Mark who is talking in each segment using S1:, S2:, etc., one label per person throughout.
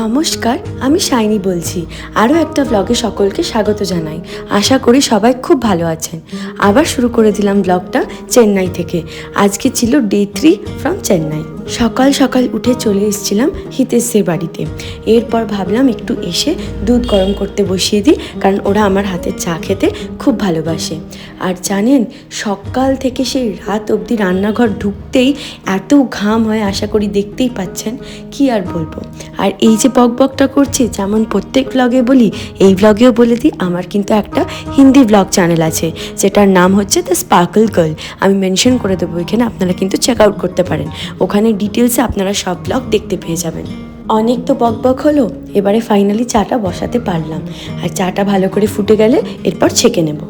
S1: নমস্কার, আমি শাইনি বলছি। আরও একটা ব্লগে সকলকে স্বাগত জানাই। আশা করি সবাই খুব ভালো আছেন। আবার শুরু করে দিলাম ব্লগটা চেন্নাই থেকে। আজকে ছিল ডে 3 ফ্রম চেন্নাই। সকাল সকাল উঠে চলে এসেছিলাম হিতেশের বাড়িতে। এরপর ভাবলাম একটু এসে দুধ গরম করতে বসিয়ে দিই, কারণ ওরা আমার হাতের চা খেতে খুব ভালোবাসে। আর জানেন, সকাল থেকে সেই রাত অবধি রান্নাঘর ঢুকতেই এত ঘাম হয়, আশা করি দেখতেই পাচ্ছেন। কি আর বলবো। আর এই যে বকবকটা করছি, যেমন প্রত্যেক ব্লগে বলি, এই ব্লগেও বলে দিই, আমার কিন্তু একটা হিন্দি ব্লগ চ্যানেল আছে, যেটার নাম হচ্ছে দ্য স্পার্কল গার্ল। আমি মেনশন করে দেবো এখানে, আপনারা কিন্তু চেক আউট করতে পারেন। ওখানে ডিটেলসে আপনারা সব ব্লগ দেখতে পেয়ে যাবেন। অনেক তো বকবক হলো, এবারে ফাইনালি চাটা বসাতে পারলাম। আর চাটা ভালো করে ফুটে গেলে এরপর ছেঁকে নেব।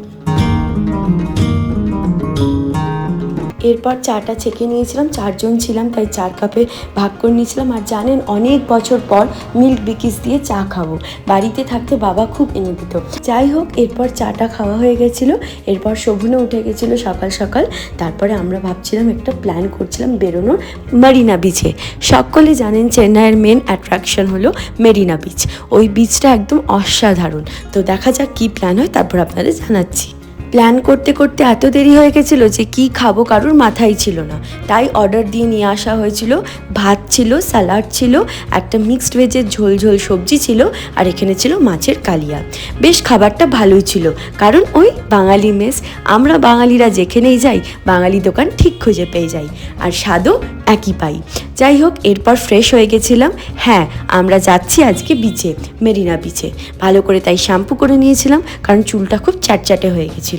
S1: এরপর চাটা ছেঁকে নিয়েছিলাম, 4 জন ছিলাম, তাই 4 কাপে ভাগ করে নিয়েছিলাম। আর জানেন, অনেক বছর পর মিল্ক বিকিস দিয়ে চা খাবো। বাড়িতে থাকতে বাবা খুব এনে দিত। যাই হোক, এরপর চাটা খাওয়া হয়ে গেছিলো। এরপর শোভনও উঠে গেছিলো সকাল সকাল। তারপরে আমরা ভাবছিলাম, একটা প্ল্যান করছিলাম বেরোনোর মেরিনা বিচে। সকলে জানেন চেন্নাইয়ের মেন অ্যাট্রাকশন হলো মেরিনা বিচ। ওই বিচটা একদম অসাধারণ। তো দেখা যাক কী প্ল্যান হয়, তারপর আপনাদের জানাচ্ছি। প্ল্যান করতে করতে এত দেরি হয়ে গেছিলো যে কি খাবো কারোর মাথায় ছিল না। তাই অর্ডার দিয়ে নিয়ে আসা হয়েছিল। ভাত ছিল, স্যালাড ছিল, একটা মিক্সড ভেজের ঝোল ঝোল সবজি ছিল, আর এখানে ছিল মাছের কালিয়া। বেশ খাবারটা ভালোই ছিল, কারণ ওই বাঙালি মেস। আমরা বাঙালিরা যেখানেই যাই, বাঙালি দোকান ঠিক খুঁজে পেয়ে যাই, আর স্বাদও একই পাই। যাই হোক, এরপর ফ্রেশ হয়ে গেছিলাম। হ্যাঁ, আমরা যাচ্ছি আজকে বিচে, মেরিনা বিচে। ভালো করে তাই শ্যাম্পু করে নিয়েছিলাম, কারণ চুলটা খুব চ্যাটচ্যাটে হয়ে গেছিলো।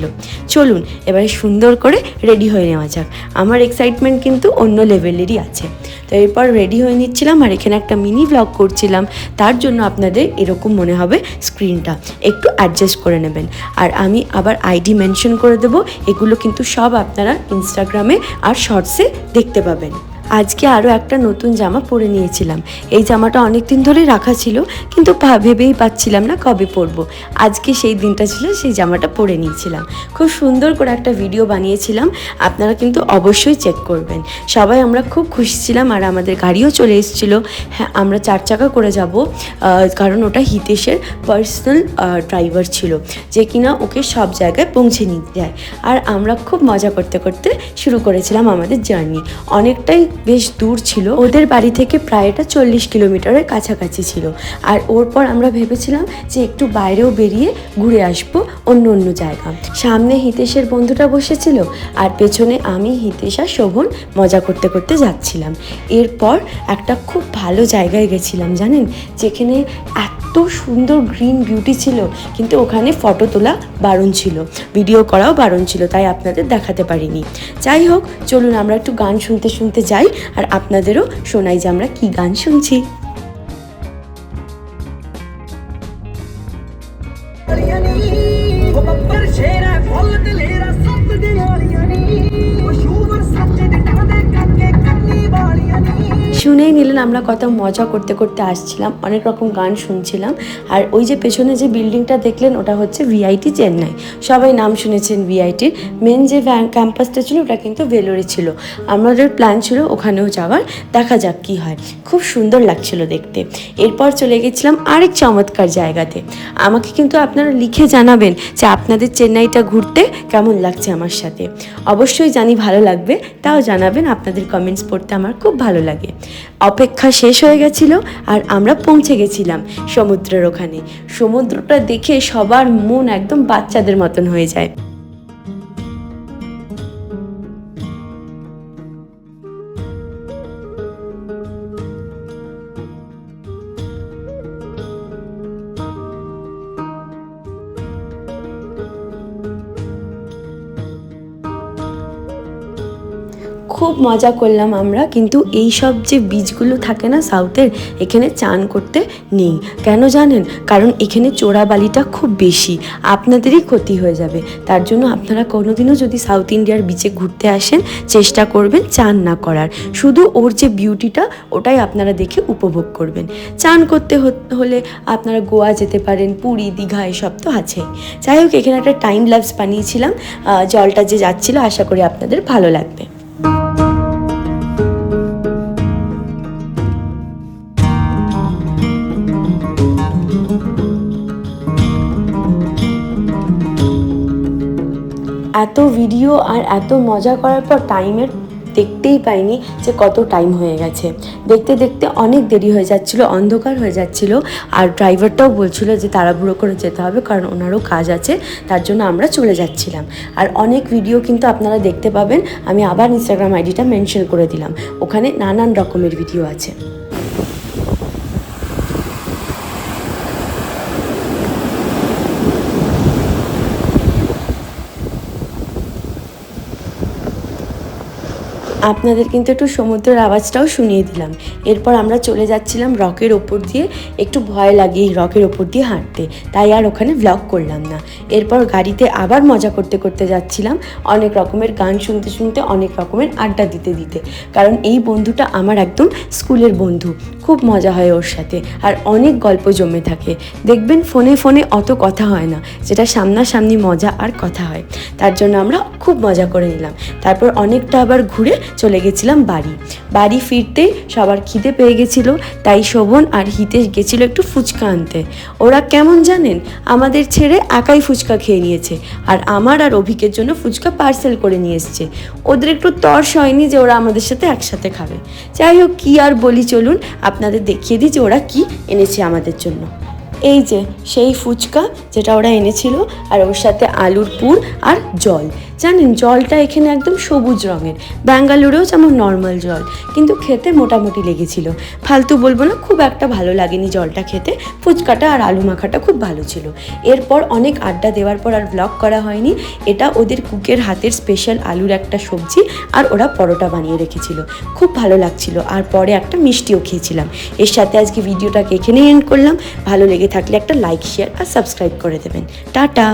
S1: চলুন এবারে সুন্দর করে রেডি হয়ে নেওয়া যাক। আমার এক্সাইটমেন্ট কিন্তু অন্য লেভেলেরই আছে। তো এরপর রেডি হয়ে নিচ্ছিলাম, আর এখানে একটা মিনি ব্লগ করছিলাম। তার জন্য আপনাদের এরকম মনে হবে স্ক্রিনটা, একটু অ্যাডজাস্ট করে নেবেন। আর আমি আবার আইডি মেনশন করে দেবো। এগুলো কিন্তু সব আপনারা ইনস্টাগ্রামে আর শর্টসে দেখতে পাবেন। আজকে আরও একটা নতুন জামা পরে নিয়েছিলাম। এই জামাটা অনেক দিন ধরে রাখা ছিল, কিন্তু ভেবেই পাচ্ছিলাম না কবে পরবো। আজকে সেই দিনটা ছিল, সেই জামাটা পরে নিয়েছিলাম। খুব সুন্দর করে একটা ভিডিও বানিয়েছিলাম, আপনারা কিন্তু অবশ্যই চেক করবেন। সবাই আমরা খুব খুশি ছিলাম, আর আমাদের গাড়িও চলে এসেছিলো। হ্যাঁ, আমরা 4 চাকা করে যাব, কারণ ওটা হিতেশের পার্সোনাল ড্রাইভার ছিল, যে কিনা ওকে সব জায়গায় পৌঁছে নিতে যায়। আর আমরা খুব মজা করতে করতে শুরু করেছিলাম আমাদের জার্নি। অনেকটাই বেশ দূর ছিল, ওদের বাড়ি থেকে প্রায় এটা 40 কিলোমিটারের কাছাকাছি ছিল। আর ওর পর আমরা ভেবেছিলাম যে একটু বাইরেও বেরিয়ে ঘুরে আসবো অন্য অন্য জায়গা। সামনে হিতেশের বন্ধুটা বসেছিল, আর পেছনে আমি, হিতেশ আর শোভন মজা করতে করতে যাচ্ছিলাম। এরপর একটা খুব ভালো জায়গায় গেছিলাম, জানেন, যেখানে এত সুন্দর গ্রিন বিউটি ছিল, কিন্তু ওখানে ফটো তোলা বারণ ছিল, ভিডিও করাও বারণ ছিল, তাই আপনাদের দেখাতে পারিনি। যাই হোক, চলুন আমরা একটু গান শুনতে শুনতে যাই, আর আপনাদেরও শোনাই যে আমরা কি গান শুনছি। শুনেই নিলেন, আমরা কত মজা করতে করতে আসছিলাম, অনেক রকম গান শুনছিলাম। আর ওই যে পেছনে যে বিল্ডিংটা দেখলেন, ওটা হচ্ছে ভিআইটি চেন্নাই। সবাই নাম শুনেছেন ভিআইটির। মেন যে ক্যাম্পাসটা ছিল, ওটা কিন্তু ভেলোরে ছিল। আমাদের প্ল্যান ছিল ওখানেও যাওয়ার, দেখা যাক কি হয়। খুব সুন্দর লাগছিল দেখতে। এরপর চলে গেছিলাম আরেক চমৎকার জায়গাতে। আমাকে কিন্তু আপনারা লিখে জানাবেন যে আপনাদের চেন্নাইটা ঘুরতে কেমন লাগছে আমার সাথে। অবশ্যই জানি ভালো লাগবে, তাও জানাবেন। আপনাদের কমেন্টস পড়তে আমার খুব ভালো লাগে। অপেক্ষা শেষ হয়ে গেছিল, আর আমরা পৌঁছে গেছিলাম সমুদ্রের ওখানে। সমুদ্রটা দেখে সবার মন একদম বাচ্চাদের মতন হয়ে যায়। খুব মজা করলাম আমরা। কিন্তু এই সব যে বীজগুলো থাকে না সাউথের, এখানে চান করতে নেই। কেন জানেন? কারণ এখানে চোরাবালিটা খুব বেশি, আপনাদেরই ক্ষতি হয়ে যাবে। তার জন্য আপনারা কোনোদিনও যদি সাউথ ইন্ডিয়ার বিচে ঘুরতে আসেন, চেষ্টা করবেন চান না করার। শুধু ওর যে বিউটিটা ওটাই আপনারা দেখে উপভোগ করবেন। চান করতে হলে আপনারা গোয়া যেতে পারেন, পুরী, দীঘা এসব তো আছেই। যাই হোক, এখানে একটা টাইম ল্যাপস বানিয়েছিলাম। জলটা যে যাচ্ছিল, আশা করি আপনাদের ভালো লাগবে। এত ভিডিও আর এত মজা করার পর টাইমের দেখতেই পাইনি যে কত টাইম হয়ে গেছে। দেখতে দেখতে অনেক দেরি হয়ে যাচ্ছিল, অন্ধকার হয়ে যাচ্ছিল। আর ড্রাইভারটাও বলছিল যে তাড়াহুড়ো করে যেতে হবে, কারণ ওনারও কাজ আছে, তার জন্য আমরা চলে যাচ্ছিলাম। আর অনেক ভিডিও কিন্তু আপনারা দেখতে পাবেন, আমি আবার ইনস্টাগ্রাম আইডিটা মেনশন করে দিলাম, ওখানে নানান রকমের ভিডিও আছে। আপনাদের কিন্তু একটু সমুদ্রের আওয়াজটাও শুনিয়ে দিলাম। এরপর আমরা চলে যাচ্ছিলাম রকের ওপর দিয়ে। একটু ভয় লাগে এই রকের ওপর দিয়ে হাঁটতে, তাই আর ওখানে ব্লগ করলাম না। এরপর গাড়িতে আবার মজা করতে করতে যাচ্ছিলাম, অনেক রকমের গান শুনতে শুনতে, অনেক রকমের আড্ডা দিতে দিতে। কারণ এই বন্ধুটা আমার একদম স্কুলের বন্ধু, খুব মজা হয় ওর সাথে, আর অনেক গল্প জমে থাকে। দেখবেন ফোনে ফোনে অত কথা হয় না, যেটা সামনাসামনি মজা আর কথা হয়। তার জন্য আমরা খুব মজা করে নিলাম। তারপর অনেকটা আবার ঘুরে চলে গেছিলাম বাড়ি ফিরতে সবার খিদে পেয়ে গেছিলো, তাই শোভন আর হিতেশ গেছিলো একটু ফুচকা আনতে। ওরা কেমন জানেন, আমাদের ছেড়ে একাই ফুচকা খেয়ে নিয়েছে, আর আমার আর অভিকের জন্য ফুচকা পার্সেল করে নিয়ে এসছে। ওদের একটু তর্স হয়নি যে ওরা আমাদের সাথে একসাথে খাবে। যাই হোক, কী আর বলি, চলুন আপনাদের দেখিয়ে দিই যে ওরা কি এনেছে আমাদের জন্য। এই যে সেই ফুচকা যেটা ওরা এনেছিল, আর ওর সাথে আলুর পুর আর জল। জানেন, জলটা এখানে একদম সবুজ রঙের, ব্যাঙ্গালোরেও যেমন নর্মাল জল, কিন্তু খেতে মোটামুটি লেগেছিল। ফালতু বলবো না, খুব একটা ভালো লাগেনি জলটা খেতে। ফুচকাটা আর আলু মাখাটা খুব ভালো ছিল। এরপর অনেক আড্ডা দেওয়ার পর আর ব্লগ করা হয়নি। এটা ওদের কুকের হাতের স্পেশাল আলুর একটা সবজি, আর ওরা পরোটা বানিয়ে রেখেছিল, খুব ভালো লাগছিল। আর পরে একটা মিষ্টিও খেয়েছিলাম। এর সাথে আজকে ভিডিওটাকে এখানেই এন্ড করলাম। ভালো লেগে থাকলে একটা লাইক, শেয়ার আর সাবস্ক্রাইব করে দেবেন। টাটা।